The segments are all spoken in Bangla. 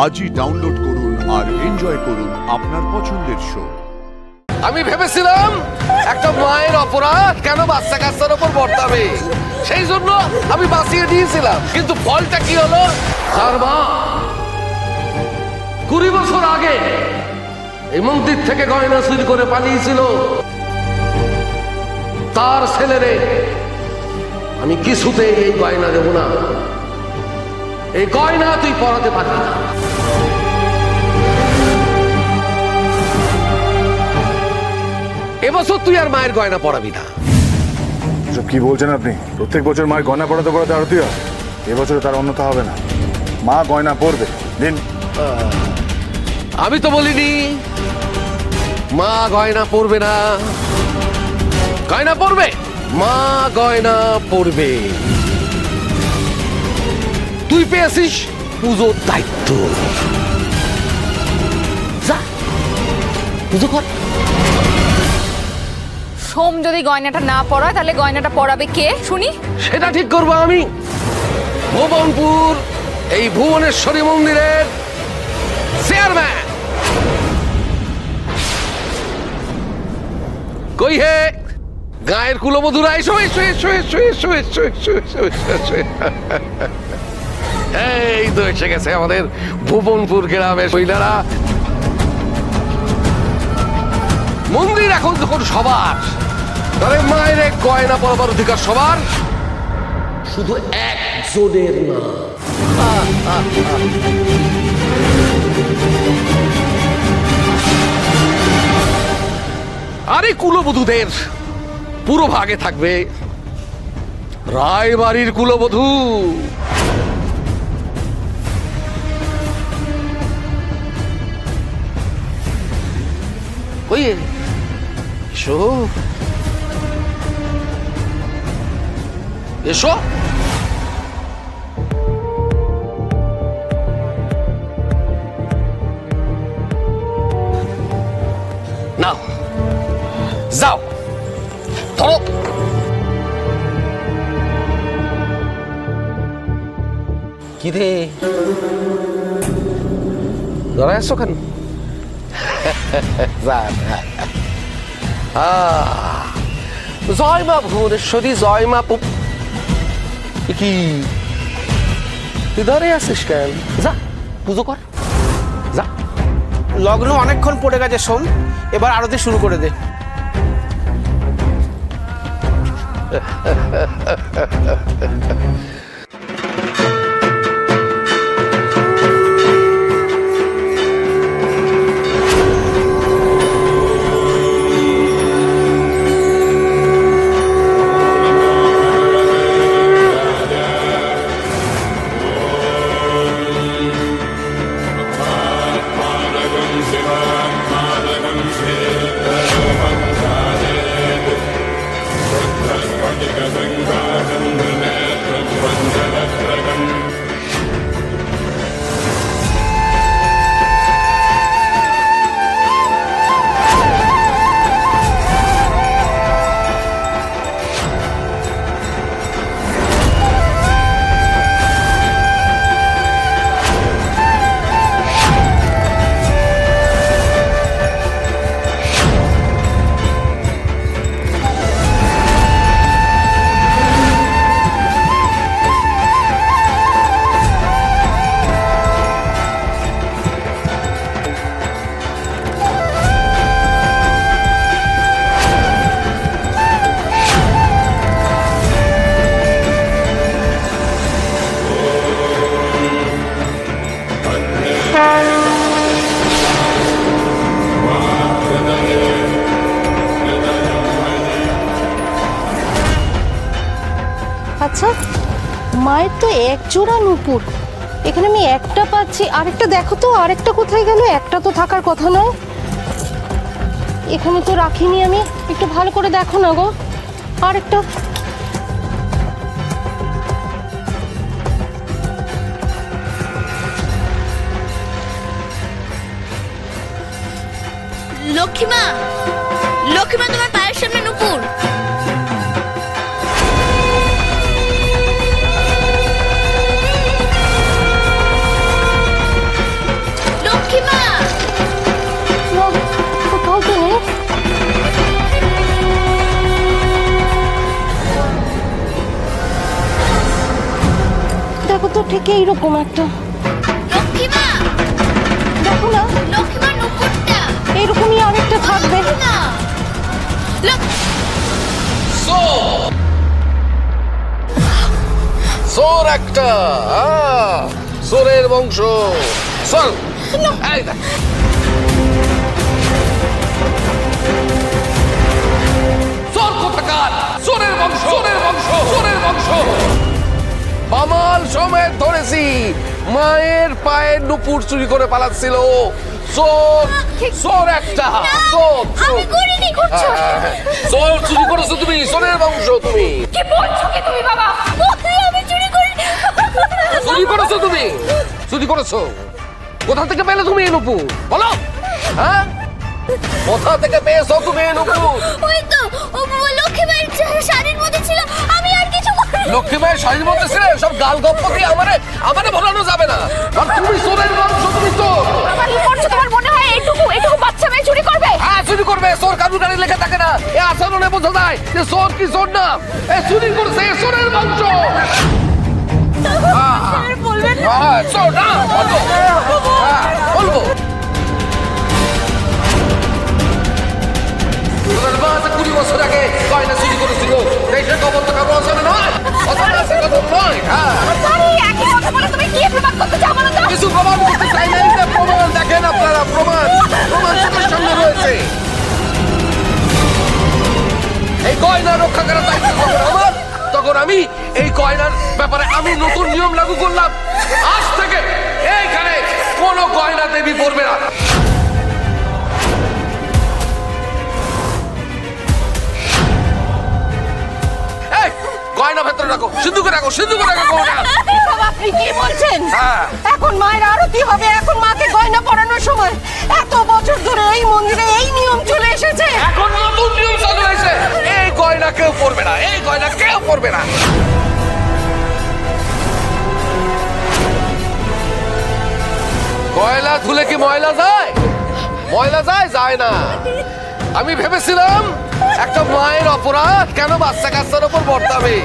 আজই ডাউনলোড করুন আর এনজয় করুন আপনার পছন্দের শো। আমি ভেবেছিলাম একটা মায়ের অপরাধ কেন বাচ্চা কাচ্চার উপর বর্তাবে, সেই জন্য আমি বাঁচিয়ে দিয়েছিলাম। কিন্তু ফলটা কি হলো? তার মা 20 বছর আগে এই মন্দির থেকে গয়না চুরি করে পালিয়েছিল। তার ছেলেরে আমি কিছুতে এই গয়না দেব না, এই গয়না তুই পরাতে পারবি না। এবছর তুই আর মায়ের গয়না পরাবি না। সব কি বলছেন আপনি? প্রত্যেক বছর মায়ের গয়না পরাতে পরাতে আরতি হয়, এবছরে তার অন্যথা হবে না। মা গয়না পরবে দিন। আমি তো বলিনি মা গয়না পরবে না। গয়না পরবে, মা গয়না পরবে। তুই পেয়েছিস পুজোর দায়িত্ব, যা পুজো কর। সোম যদি গয়নাটা না পরায় তাহলে গয়নাটা পরাবে কে শুনি? সেটা ঠিক করবো আমি। ভুবনপুর এই ভুবনেশ্বরী মন্দিরের চেয়ারম্যান। কই হে গায়ের কুলবধূরা, এসো এসো এসো এসো এসো এসো এসো এসো এসো। এই তো এসে গেছে আমাদের ভুবনপুর গ্রামের মহিলারা। মন্দির এখন যখন সবার, তাহলে মায়ের গয়না পরাবার অধিকার সবার, শুধু একজনের না। আরে কুলবধূদের পুরো ভাগে থাকবে রায়বাড়ির কুলবধূ। ওই এসো এসো। নাও যাও, ধরো। কি রে দাঁড়ায় আছো কেন? জয় মা ভুবনেশ্বরী, জয় মা। কি তুই দাঁড়িয়ে আছিস কেন? যা পুজো কর, যা। লগ্ন অনেকক্ষণ পড়ে গেছে সোম, এবার আরতি শুরু করে দে। আচ্ছা, মায়ের তো এক জোড়া নূপুর, এখানে আমি একটা পাচ্ছি, আরেকটা দেখো তো, আরেকটা কোথায় গেল? একটা তো থাকার কথা নয়, এখানে তো রাখিনি আমি। একটু ভালো করে দেখো না গো, আরেকটা। লক্ষ্মীমা, লক্ষ্মীমা তোমার পায়ের সামনে নূপুর। থেকে এইরকম একটা, লক্ষ্মীমা, দেখো না লক্ষ্মীমা নুপুরটা এইরকমই আরেকটা থাকবে। না সোর একটা, সোরের বংশ। চল এই দেখ। সোর কোথাকার, সোরের বংশ, সোরের বংশ, সোরের বংশ। বামাল সমেত ধরেছি, মায়ের পায়ের নুপুর চুরি করে পালাচ্ছিল। সোর, সোর একটা, সোর, আমি করিনি, করছো সোর চুরি করেছো তুমি, সোরের বংশ তুমি। কি বলছো কি তুমি বাবা? আমি চুরি করিনি। চুরি করেছো তুমি, চুরি করেছো। কোথা থেকে পেলে তুমি এই নুপুর বলো? হ্যাঁ, কোথা থেকে পেয়েছো তুমি এই নুপুর? ওই তো লক্ষ্মীমায়ের শাড়ির মধ্যে ছিল, আমি আর কিছু করিনি। লক্ষ্মী মায়ের শাড়ির মধ্যে ছিল, সব গাল গপ্প দিয়ে আমারে আমারে ভোলানো যাবে না। আর তুমি সোরের বংশ, তুমি চোর। বাবা কি করছো? তোমার মনে হয় এইটুকু বাচ্চা মেয়ে চুরি করবে? হ্যাঁ, চুরি করবে। সোর কারুর গাড়ি লেখা থাকে না, এ আচরণে বোঝা যায় যে সোর কি সোর না। এ চুরি করছে, এ সোরের বংশ। বলবেন হ্যাঁ, সোর না, বলবো। হ্যাঁ, বলবো। তোদের মা তো 20 বছর আগে গয়না চুরি করেছিল। দেশের খবর তো কারো অজানা নয়, অজানা আছে কথা নয়। হ্যাঁ, আরে একই কথা বলে তুমি কি প্রমাণ করতে চাও বলো তো? কিছু প্রমাণ করতে চাই না, এই যে প্রমাণ দেখেন আপনারা, প্রমাণ প্রমাণ চোখের সামনে রয়েছে। এই গয়না রক্ষা করার দায়িত্ব যখন আমার, তখন আমি এই গয়নার ব্যাপারে আমি নতুন নিয়ম লাগু করলাম। আজ থেকে এইখানে কোনো গয়না দেবী পড়বে না। এই গয়না ভেতরে রাখো, সিন্ধুকে রাখো, সিন্ধুকে রাখো গয়না। বাবা আপনি কি বলছেন? হ্যাঁ। এখন মায়ের আরতি হবে, এখন মাকে গয়না পরানোর সময়। এত বছর ধরে এই মন্দিরে এই নিয়ম চলে এসেছে। এখন নতুন নিয়ম চালু হয়েছে, এই গয়না কেউ পড়বে না, এই গয়না কেউ পড়বে না। গয়না ধুলে কি ময়লা যায়? ময়লা যায়? যায় না। আমি ভেবেছিলাম একটা মায়ের অপরাধ কেন বাচ্চা কাচ্চার উপর বর্তাবে,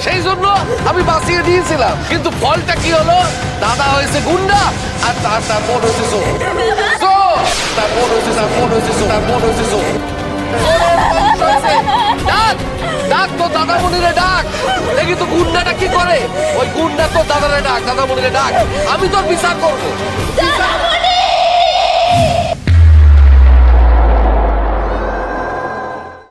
সেই জন্য আমি বাঁচিয়ে দিয়েছিলাম। কিন্তু ফলটা কি হলো? দাদা হয়েছে গুন্ডা, আর তার বোন হয়েছে চোর। চোর, তার বোন হয়েছে, তার বোন হয়েছে চোর, তার বোন হয়েছে চোর। চোরের বংশ হয়েছে। ডাক, ডাক তো দাদামণিরে ডাক। দেখি তো গুন্ডাটা কি করে। ওই গুন্ডা তো দাদারে ডাক, দাদামণিরে ডাক। আমি তোর বিচার করবো।